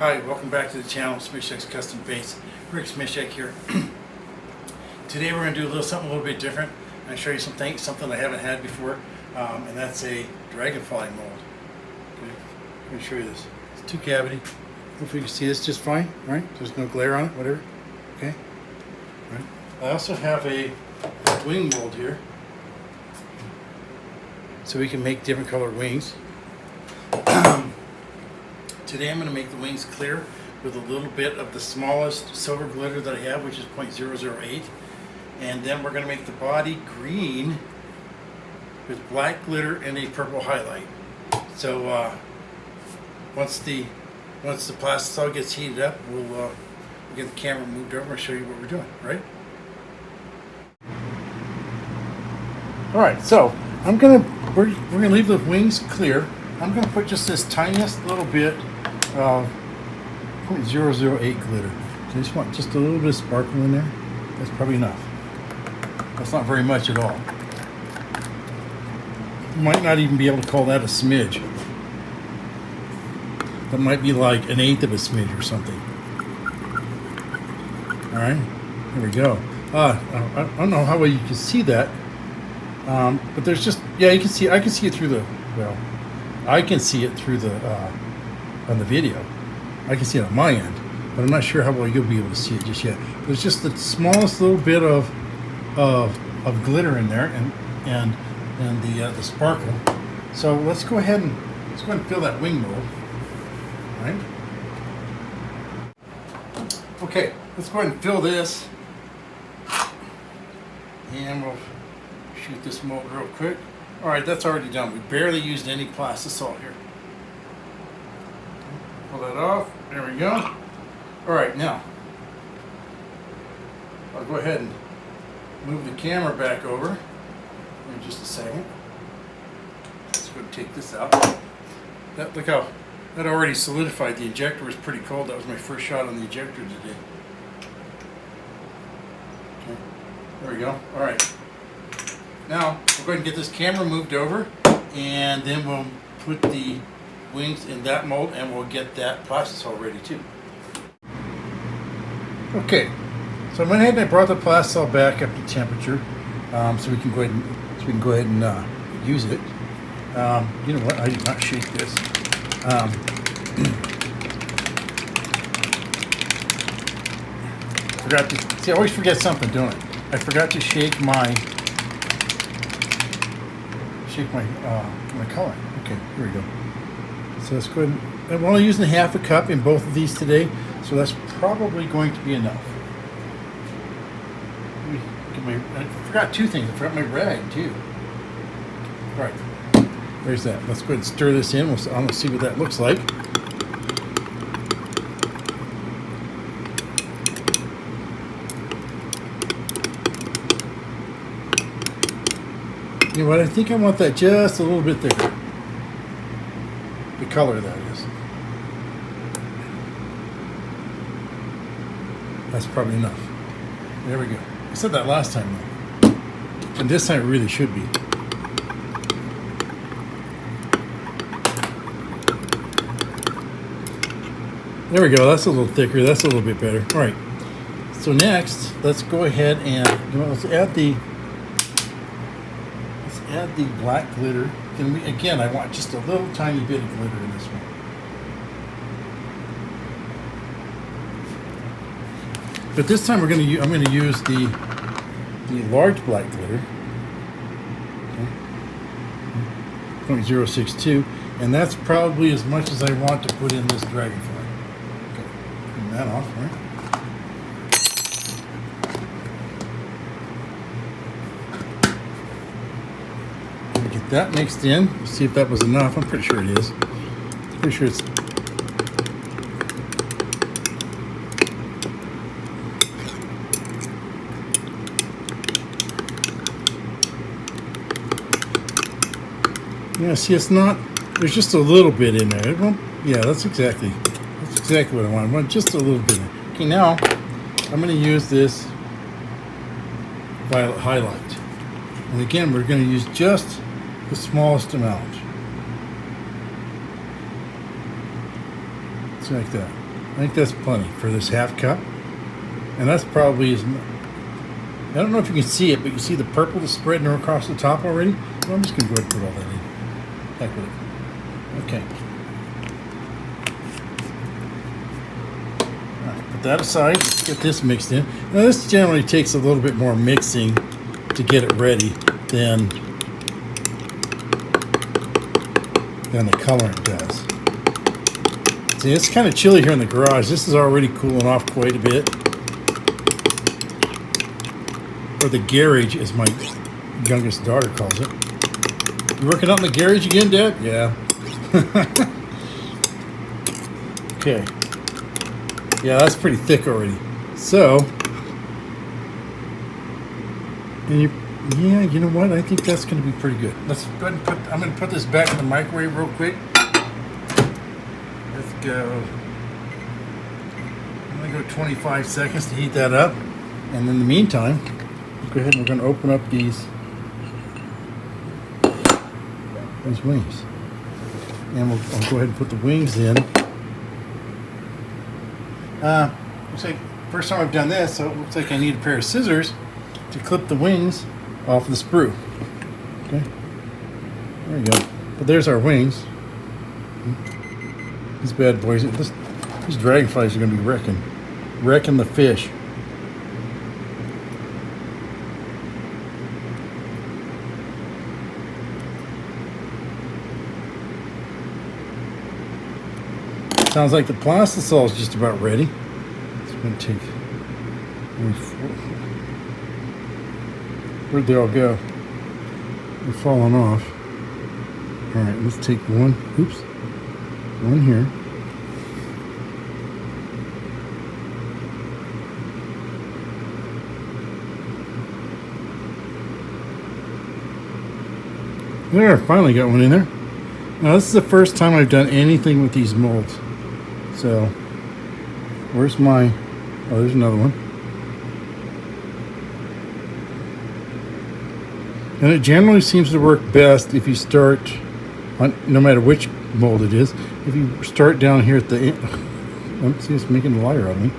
Hi, welcome back to the channel, Smishek's Custom Paints. Rick Smishek here. Today we're going to do something a little bit different. I'm going to show you something I haven't had before, and that's a dragonfly mold. Okay. Let me show you this. It's 2-cavity. Hopefully you can see this just fine, right? There's no glare on it, whatever. Okay. Right. I also have a wing mold here, so we can make different colored wings. Today I'm going to make the wings clear with a little bit of the smallest silver glitter that I have, which is 0.008. And then we're going to make the body green with black glitter and a purple highlight. So once the plastisol gets heated up, we'll get the camera moved over and show you what we're doing, right? Alright, so we're gonna leave the wings clear. I'm gonna put just this tiniest little bit of 0.008 glitter. So I just want just a little bit of sparkle in there. That's probably enough. That's not very much at all. You might not even be able to call that a smidge. That might be like 1/8 of a smidge or something. Alright, here we go. I don't know how well you can see that. But there's just, yeah, you can see, I can see it through the, well, I can see it through the, on the video. I can see it on my end, but I'm not sure how well you'll be able to see it just yet. There's just the smallest little bit of glitter in there, and the sparkle. So let's go ahead and fill that wing mold. All right. Okay, let's go ahead and fill this, and we'll shoot this mold real quick. All right, that's already done. We barely used any plastisol here. Pull that off. There we go. All right, now I'll go ahead and move the camera back over in just a second. Let's go take this out. Look how that already solidified. The injector was pretty cold. That was my first shot on the injector today. Okay, there we go. All right. Now, we'll go ahead and get this camera moved over, and then we'll put the wings in that mold, and we'll get that plastisol ready too. Okay, so I went ahead and I brought the plastisol back up to temperature, so we can go ahead and use it. You know what? I did not shake this. Forgot to see. I always forget something, don't I? I forgot to shake my color. Okay, here we go. So let's go ahead and we're only using half a cup in both of these today, so that's probably going to be enough. I forgot two things. I forgot my rag too. All right, there's that. Let's go ahead and stir this in. I'm gonna see what that looks like. You know what? I think I want that just a little bit thicker. The color, that is. That's probably enough. There we go. I said that last time though. And this time it really should be. There we go. That's a little thicker. That's a little bit better. All right. So next, let's go ahead and let's add the black glitter. Again, I want just a little tiny bit of glitter in this one. But this time I'm going to use the large black glitter, okay. 0.062, and that's probably as much as I want to put in this dragonfly. Okay, turn that off, right? Get that mixed in. Let's see if that was enough. I'm pretty sure it is. Pretty sure it's. Yeah, see, it's not. There's just a little bit in there. It won't, yeah, that's exactly what I want. I want just a little bit in there. Okay, now I'm going to use this violet highlight, and again, we're going to use just the smallest amount. Just like that. I think that's plenty for this half cup. And that's probably as I don't know if you can see it, but you see the purple that's spreading across the top already? Well, I'm just going to go ahead and put all that in. Heck with it. Okay. All right, put that aside. Let's get this mixed in. Now, this generally takes a little bit more mixing to get it ready than the colorant does. See, it's kind of chilly here in the garage. This is already cooling off quite a bit. Or the garage, as my youngest daughter calls it. You working out in the garage again, Dad? Yeah. Okay. Yeah, that's pretty thick already. So, and you know what? I think that's going to be pretty good. Let's go ahead and I'm going to put this back in the microwave real quick. Let's go. I'm going to go 25 seconds to heat that up. And in the meantime, go ahead and we're going to open up these wings. And I'll go ahead and put the wings in. Looks like first time I've done this, so it looks like I need a pair of scissors to clip the wings off the sprue. Okay, there we go. But there's our wings. These bad boys, these dragonflies are going to be wrecking the fish. Sounds like the plastisol is just about ready. It's going to take. Where'd they all go? They're falling off. All right, let's take one. Oops, one here. There, finally got one in there. Now this is the first time I've done anything with these molds. So, where's my, oh, there's another one. And it generally seems to work best if you start, on, no matter which mold it is, if you start down here at the end. See, it's making a liar of me.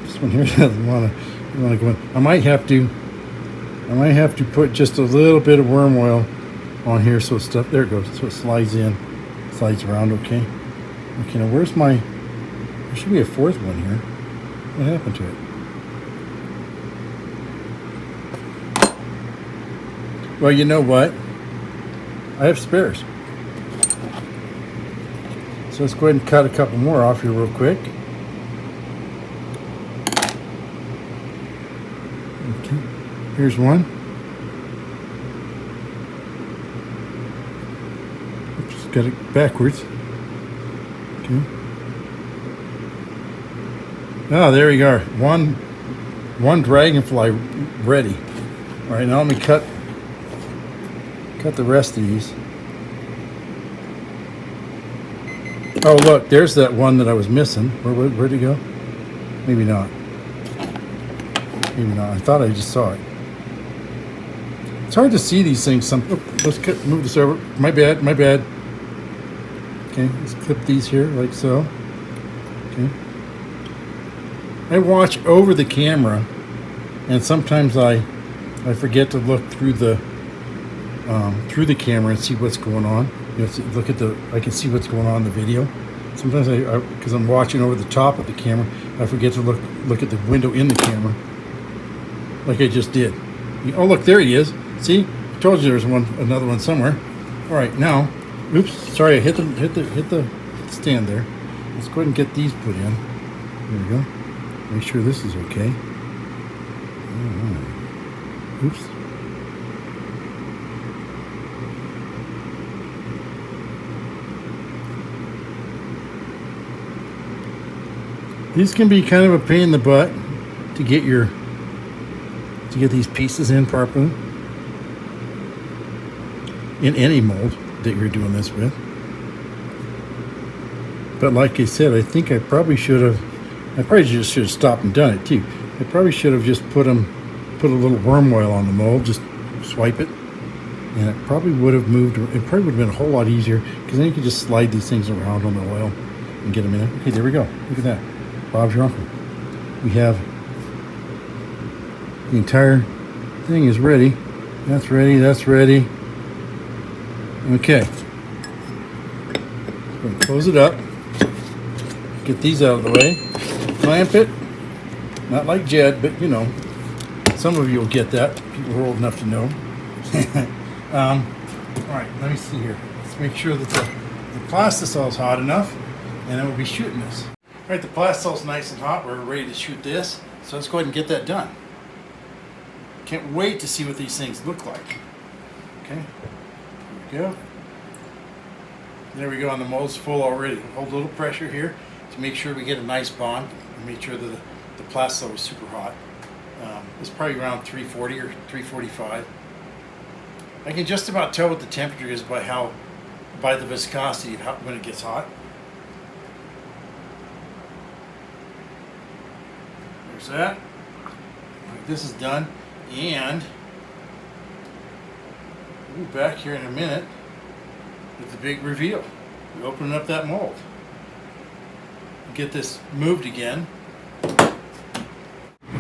This one here doesn't want to go in. I might have to put just a little bit of worm oil on here so stuff, there it goes, so it slides around, okay? Okay, now where's my, there should be a fourth one here. What happened to it? Well, you know what? I have spares. So let's go ahead and cut a couple more off here real quick. Okay, here's one. Oops, got it backwards. Okay. Oh, there we go. One dragonfly ready. All right, now let me cut the rest of these. Oh, look, there's that one that I was missing. Where'd it go? Maybe not. Maybe not. I thought I just saw it. It's hard to see these things. Let's move this over. My bad. Okay, let's clip these here like so. Okay. I watch over the camera, and sometimes I forget to look through the camera and see what's going on. You know, I can see what's going on in the video. Sometimes because I'm watching over the top of the camera, I forget to look at the window in the camera, like I just did. Oh, look, there he is. See, I told you there's another one somewhere. All right, now. Oops, sorry, I hit the stand there. Let's go ahead and get these put in. There we go. Make sure this is okay. All right. Oops. These can be kind of a pain in the butt to get these pieces in properly in any mold that you're doing this with. But like I said, I think I probably just should have stopped and done it too. I probably should have just put a little worm oil on the mold, just swipe it, and it probably would have moved. It probably would have been a whole lot easier because then you could just slide these things around on the oil. and get them in there. Okay, there we go. Look at that. Bob's your uncle. We have the entire thing is ready. That's ready. That's ready. Okay. We're going to close it up. Get these out of the way. Clamp it. Not like Jed, but you know, some of you will get that. People who are old enough to know. All right, let me see here. Let's make sure that the plastisol is hot enough, and then we'll be shooting this. All right, the plastisol is nice and hot. We're ready to shoot this, so let's go ahead and get that done. Can't wait to see what these things look like. Okay, here we go. There we go, and the mold's full already. Hold a little pressure here to make sure we get a nice bond, and make sure that the plastisol is super hot. It's probably around 340 or 345. I can just about tell what the temperature is by the viscosity of when it gets hot. There's that. This is done, and we'll be back here in a minute with the big reveal. We open up that mold. Get this moved again.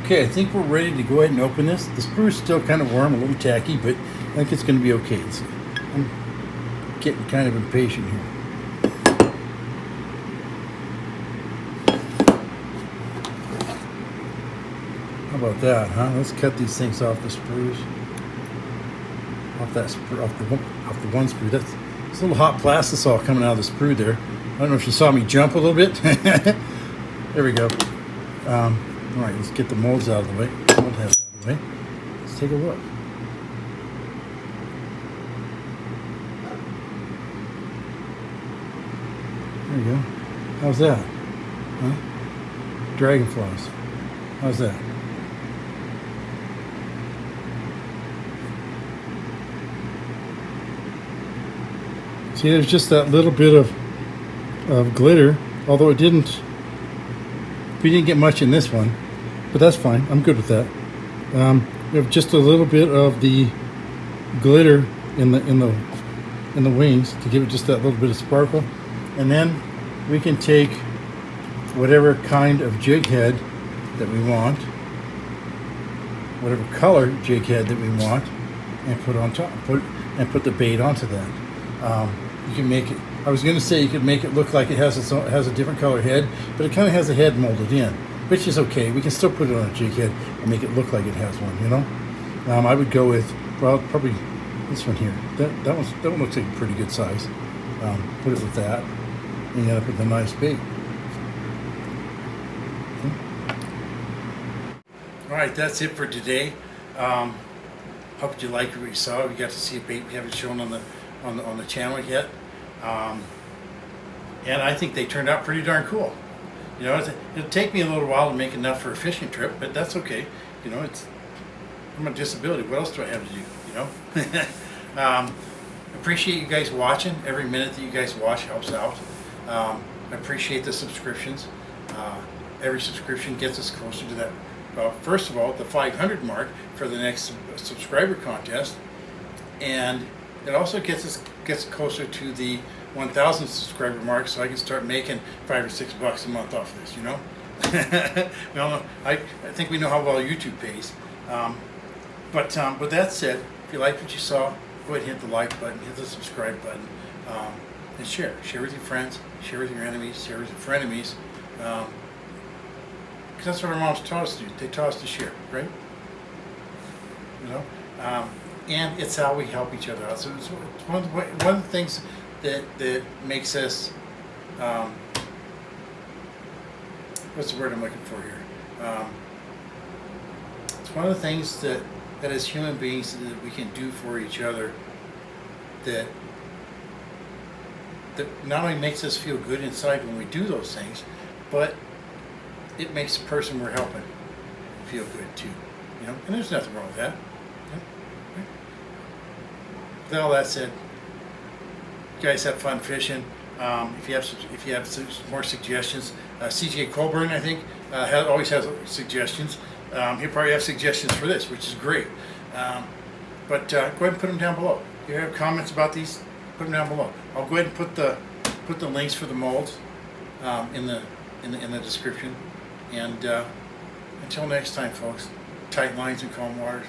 Okay, I think we're ready to go ahead and open this. The sprue is still kind of warm, a little tacky, but I think it's going to be okay. I'm getting kind of impatient here. How about that, huh? Let's cut these things off the sprues. Off the one sprue. That's a little hot plastisol coming out of the sprue there. I don't know if you saw me jump a little bit. There we go. All right, let's get the molds out of the way. Mold heads out of the way. Let's take a look. There you go. How's that? Huh? Dragonflies. How's that? See, there's just that little bit of glitter, although we didn't get much in this one, but that's fine. I'm good with that. We have just a little bit of the glitter in the wings to give it just that little bit of sparkle, and then we can take whatever kind of jig head that we want, whatever color jig head that we want, and put on top. Put the bait onto that. You can make it. I was going to say you could make it look like it has a different color head, but it kind of has a head molded in, which is okay. We can still put it on a jig head and make it look like it has one. You know, I would go with probably this one here. That one looks like a pretty good size. Put it with that, and you end up with a nice bait. Okay. All right, that's it for today. Hope you liked what you saw. We got to see a bait we haven't shown on the channel yet. And I think they turned out pretty darn cool. You know, it'll take me a little while to make enough for a fishing trip, but that's okay. You know, I'm a disability. What else do I have to do? You know. Appreciate you guys watching. Every minute that you guys watch helps out. I appreciate the subscriptions. Every subscription gets us closer to that. First of all, the 500 mark for the next subscriber contest, and it also gets closer to the 1,000 subscriber mark, so I can start making $5 or $6 a month off of this. You know, well, I think we know how well YouTube pays. But with that said, if you liked what you saw, go ahead and hit the like button, hit the subscribe button, and share. Share with your friends, share with your enemies, share with your frenemies. Because that's what our moms taught us to do. They taught us to share, right? You know. And it's how we help each other out. So it's one of the things that makes us, what's the word I'm looking for here? It's one of the things that as human beings that we can do for each other that not only makes us feel good inside when we do those things, but it makes the person we're helping feel good too. You know, and there's nothing wrong with that. With all that said, you guys have fun fishing. If you have some more suggestions, CJ Colburn, I think, always has suggestions. He'll probably have suggestions for this, which is great. But go ahead and put them down below. If you have comments about these, put them down below. I'll go ahead and put the links for the molds in the description. And until next time, folks, tight lines and calm waters.